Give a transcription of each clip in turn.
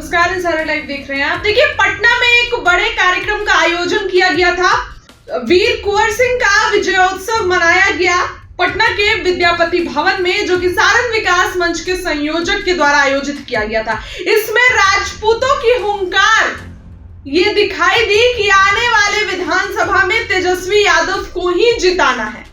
नमस्कार, इंसारा लाइव देख रहे हैं आप। देखिए, पटना में एक बड़े कार्यक्रम का आयोजन किया गया था। वीर कुंवर सिंह का विजयोत्सव मनाया गया पटना के विद्यापति भवन में, जो कि सारण विकास मंच के संयोजक के द्वारा आयोजित किया गया था। इसमें राजपूतों की हुंकार ये दिखाई दी कि आने वाले विधानसभा में तेजस्वी यादव को ही जिताना है।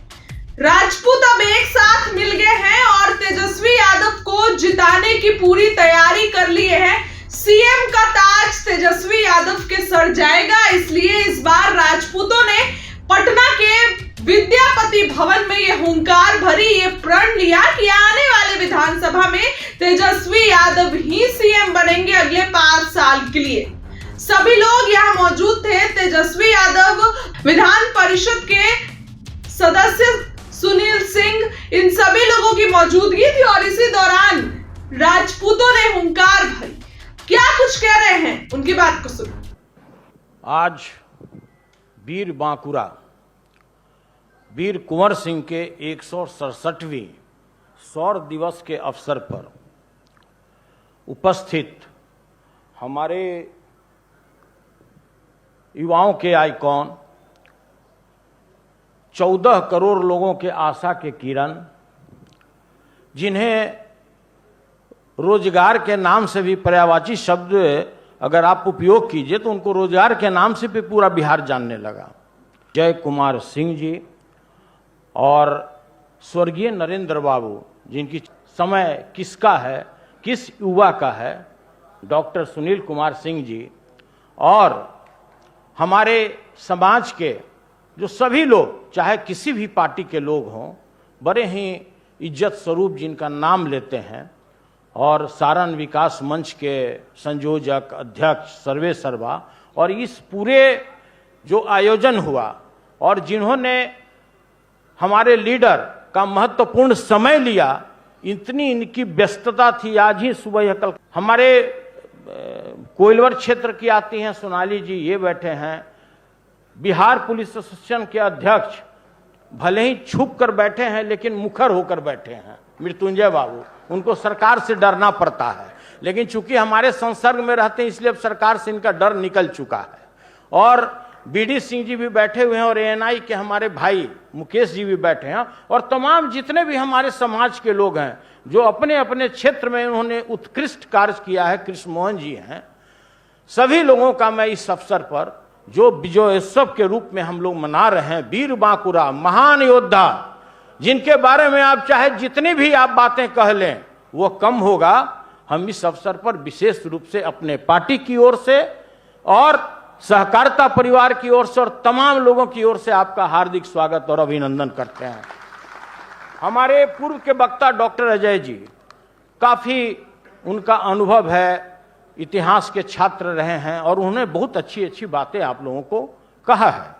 राजपूत अब एक साथ मिल गए हैं और तेजस्वी यादव को जिताने की पूरी तैयारी कर लिए हैं। सीएम का ताज तेजस्वी यादव के सर जाएगा, इसलिए इस बार राजपूतों ने पटना के विद्यापति भवन में ये हुंकार भरी, ये प्रण लिया कि आने वाले विधानसभा में तेजस्वी यादव ही सीएम बनेंगे अगले 5 साल के लिए। सभी लोग यहाँ मौजूद थे। तेजस्वी यादव, विधान परिषद के सदस्य सुनील सिंह, इन सभी लोगों की मौजूदगी थी और इसी दौरान राजपूतों ने हुंकार भरी। क्या कुछ कह रहे हैं, उनकी बात को सुनो। आज वीर बांकुरा वीर कुंवर सिंह के 167वीं शौर्य दिवस के अवसर पर उपस्थित हमारे युवाओं के आइकॉन, 14 करोड़ लोगों के आशा के किरण, जिन्हें रोजगार के नाम से भी पर्यायवाची शब्द अगर आप उपयोग कीजिए तो उनको रोजगार के नाम से भी पूरा बिहार जानने लगा, जय कुमार सिंह जी और स्वर्गीय नरेंद्र बाबू, जिनकी समय किसका है, किस युवा का है, डॉक्टर सुनील कुमार सिंह जी, और हमारे समाज के जो सभी लोग, चाहे किसी भी पार्टी के लोग हों, बड़े ही इज्जत स्वरूप जिनका नाम लेते हैं, और सारण विकास मंच के संयोजक, अध्यक्ष, सर्वे सर्वा, और इस पूरे जो आयोजन हुआ और जिन्होंने हमारे लीडर का महत्वपूर्ण समय लिया, इतनी इनकी व्यस्तता थी। आज ही सुबह कल हमारे कोइलवर क्षेत्र की आती हैं सोनाली जी, ये बैठे हैं। बिहार पुलिस एसोसिएशन के अध्यक्ष भले ही छुप कर बैठे हैं लेकिन मुखर होकर बैठे हैं, मृत्युंजय बाबू। उनको सरकार से डरना पड़ता है, लेकिन चूंकि हमारे संसर्ग में रहते हैं इसलिए अब सरकार से इनका डर निकल चुका है। और बीडी सिंह जी भी बैठे हुए हैं और एएनआई के हमारे भाई मुकेश जी भी बैठे हैं, और तमाम जितने भी हमारे समाज के लोग हैं जो अपने अपने क्षेत्र में उन्होंने उत्कृष्ट कार्य किया है, कृष्ण मोहन जी हैं। सभी लोगों का मैं इस अवसर पर जो विजयोत्सव के रूप में हम लोग मना रहे हैं, वीर बांकुरा महान योद्धा, जिनके बारे में आप चाहे जितनी भी आप बातें कह लें वो कम होगा, हम इस अवसर पर विशेष रूप से अपने पार्टी की ओर से और सहकारिता परिवार की ओर से और तमाम लोगों की ओर से आपका हार्दिक स्वागत और अभिनंदन करते हैं। हमारे पूर्व के वक्ता डॉक्टर अजय जी, काफी उनका अनुभव है, इतिहास के छात्र रहे हैं और उन्होंने बहुत अच्छी अच्छी बातें आप लोगों को कहा है।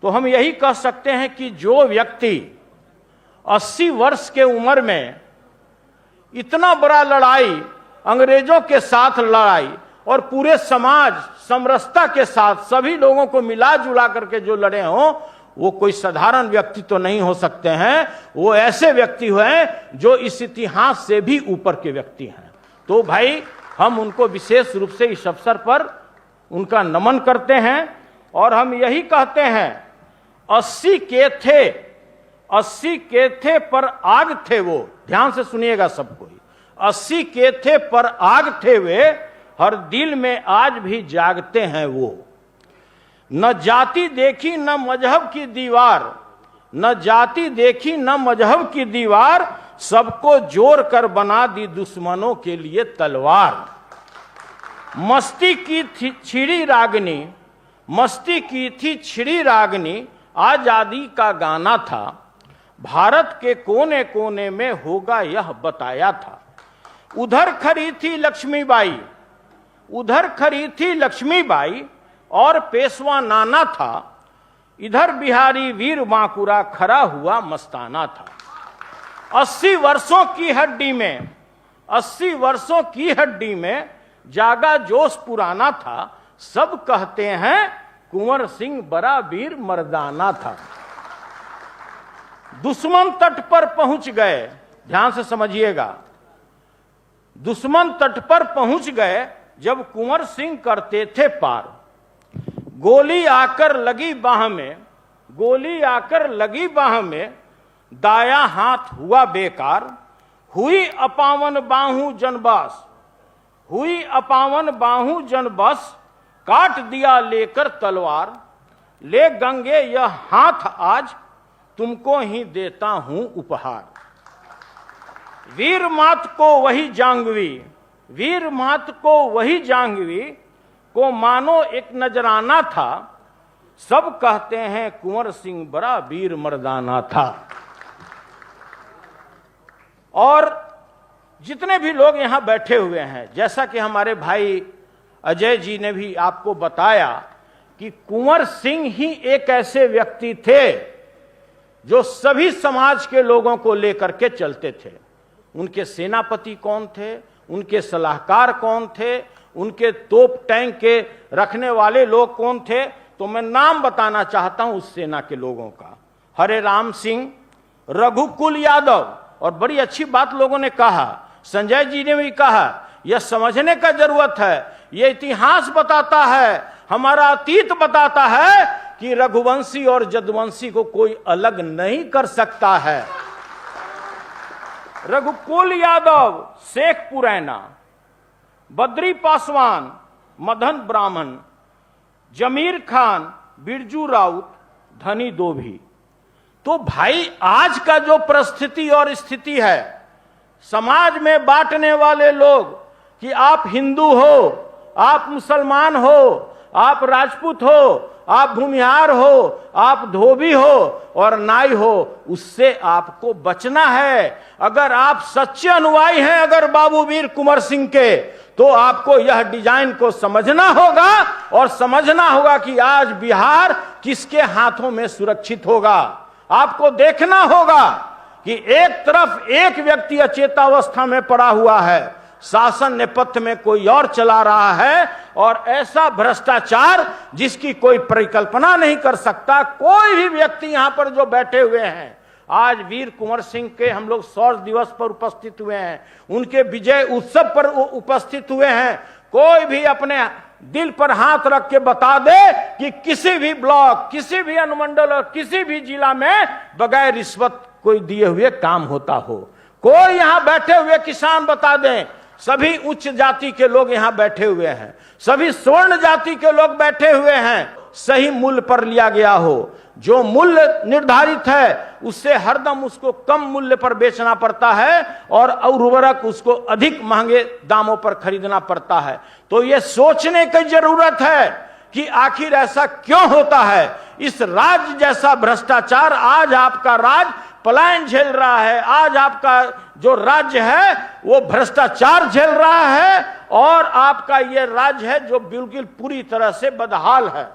तो हम यही कह सकते हैं कि जो व्यक्ति 80 वर्ष के उम्र में इतना बड़ा लड़ाई, अंग्रेजों के साथ लड़ाई और पूरे समाज समरसता के साथ सभी लोगों को मिला जुला करके जो लड़े हों, वो कोई साधारण व्यक्ति तो नहीं हो सकते हैं। वो ऐसे व्यक्ति हैं जो इस इतिहास से भी ऊपर के व्यक्ति हैं। तो भाई, हम उनको विशेष रूप से इस अवसर पर उनका नमन करते हैं और हम यही कहते हैं, 80 के थे पर आग थे वो। ध्यान से सुनिएगा सब कोई, 80 के थे पर आग थे वे, हर दिल में आज भी जागते हैं वो। न जाति देखी न मजहब की दीवार, न जाति देखी न मजहब की दीवार, सबको जोड़ कर बना दी दुश्मनों के लिए तलवार। मस्ती की थी छिड़ी रागनी, मस्ती की थी छिड़ी रागनी, आजादी का गाना था, भारत के कोने कोने में होगा यह बताया था। उधर खड़ी थी लक्ष्मीबाई, उधर खड़ी थी लक्ष्मीबाई और पेशवा नाना था, इधर बिहारी वीर बांकुरा खड़ा हुआ मस्ताना था। 80 वर्षों की हड्डी में, 80 वर्षों की हड्डी में जागा जोश पुराना था, सब कहते हैं कुंवर सिंह बड़ा वीर मर्दाना था। दुश्मन तट पर पहुंच गए, ध्यान से समझिएगा, दुश्मन तट पर पहुंच गए जब कुंवर सिंह करते थे पार। गोली आकर लगी बाह में, गोली आकर लगी बाह में, दाया हाथ हुआ बेकार। हुई अपावन बाहू जनबास, हुई अपावन बाहू जनबस, काट दिया लेकर तलवार। ले गंगे यह हाथ आज, तुमको ही देता हूं उपहार। वीर मात को वही जांगवी, वीर मात को वही जांगवी, को मानो एक नजराना था। सब कहते हैं कुंवर सिंह बड़ा वीर मर्दाना था। और जितने भी लोग यहां बैठे हुए हैं, जैसा कि हमारे भाई अजय जी ने भी आपको बताया कि कुंवर सिंह ही एक ऐसे व्यक्ति थे जो सभी समाज के लोगों को लेकर के चलते थे। उनके सेनापति कौन थे, उनके सलाहकार कौन थे, उनके तोप टैंक के रखने वाले लोग कौन थे, तो मैं नाम बताना चाहता हूं उस सेना के लोगों का। हरे राम सिंह, रघुकुल यादव, और बड़ी अच्छी बात लोगों ने कहा, संजय जी ने भी कहा, यह समझने का जरूरत है, यह इतिहास बताता है, हमारा अतीत बताता है कि रघुवंशी और जदुवंशी को कोई अलग नहीं कर सकता है। रघुकुल यादव, शेख पुरैना, बद्री पासवान, मदन ब्राह्मण, जमीर खान, बिरजू राउत, धनी दोभी। तो भाई आज का जो परिस्थिति और स्थिति है, समाज में बांटने वाले लोग कि आप हिंदू हो, आप मुसलमान हो, आप राजपूत हो, आप भूमिहार हो, आप धोबी हो और नाई हो, उससे आपको बचना है। अगर आप सच्चे अनुयायी हैं अगर बाबू वीर कुंवर सिंह के, तो आपको यह डिजाइन को समझना होगा और समझना होगा कि आज बिहार किसके हाथों में सुरक्षित होगा। आपको देखना होगा कि एक तरफ एक व्यक्ति अचेतावस्था में पड़ा हुआ है, शासन नेपथ्य में कोई और चला रहा है, और ऐसा भ्रष्टाचार जिसकी कोई परिकल्पना नहीं कर सकता कोई भी व्यक्ति। यहां पर जो बैठे हुए हैं, आज वीर कुंवर सिंह के हम लोग 100 दिवस पर उपस्थित हुए हैं, उनके विजय उत्सव पर उपस्थित हुए हैं। कोई भी अपने दिल पर हाथ रख के बता दे कि किसी भी ब्लॉक, किसी भी अनुमंडल और किसी भी जिला में बगैर रिश्वत कोई दिए हुए काम होता हो। कोई यहां बैठे हुए किसान बता दें, सभी उच्च जाति के लोग यहां बैठे हुए हैं, सभी स्वर्ण जाति के लोग बैठे हुए हैं, सही मूल्य पर लिया गया हो। जो मूल्य निर्धारित है उससे हरदम उसको कम मूल्य पर बेचना पड़ता है और उर्वरक उसको अधिक महंगे दामों पर खरीदना पड़ता है। तो यह सोचने की जरूरत है कि आखिर ऐसा क्यों होता है। इस राज्य जैसा भ्रष्टाचार, आज आपका राज्य पलायन झेल रहा है, आज आपका जो राज्य है वो भ्रष्टाचार झेल रहा है, और आपका ये राज्य है जो बिल्कुल पूरी तरह से बदहाल है।